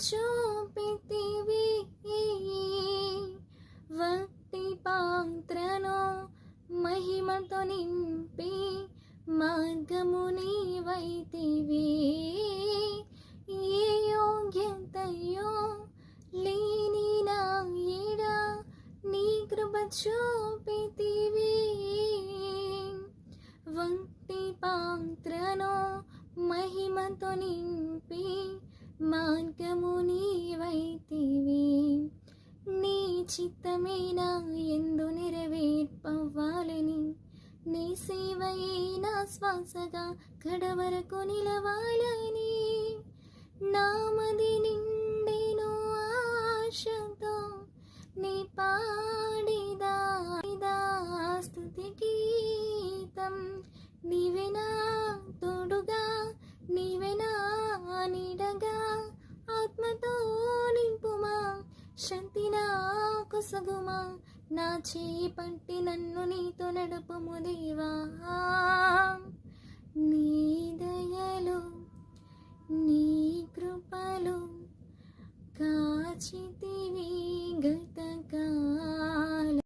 చూపితివి భక్తి పాత్రను మహిమతో నింపి మార్గము నీవైతివి ఏ యోగ్యతయో లేని నా ఎడ నీ కృప చూపితివి భక్తి పాత్రను మహిమతో నింపి మార్గము నీవైతివి నీ చిత్తమే నా యందు నెరవేర్పవ్వాలని నీ సేవయే నా శ్వాసగా కడవరకు నిలవాలని నామది నిండెను ఆశతో నీ పాడిదా స్తుతి గీతం నీవే నా తోడుగా నీవే నా నీడగా ఆత్మతో నింపుమా శక్తి నాకు సగుమా నా చేయి పట్టి నన్ను నీతో నడుపుము దేవా నీ దయలో నీ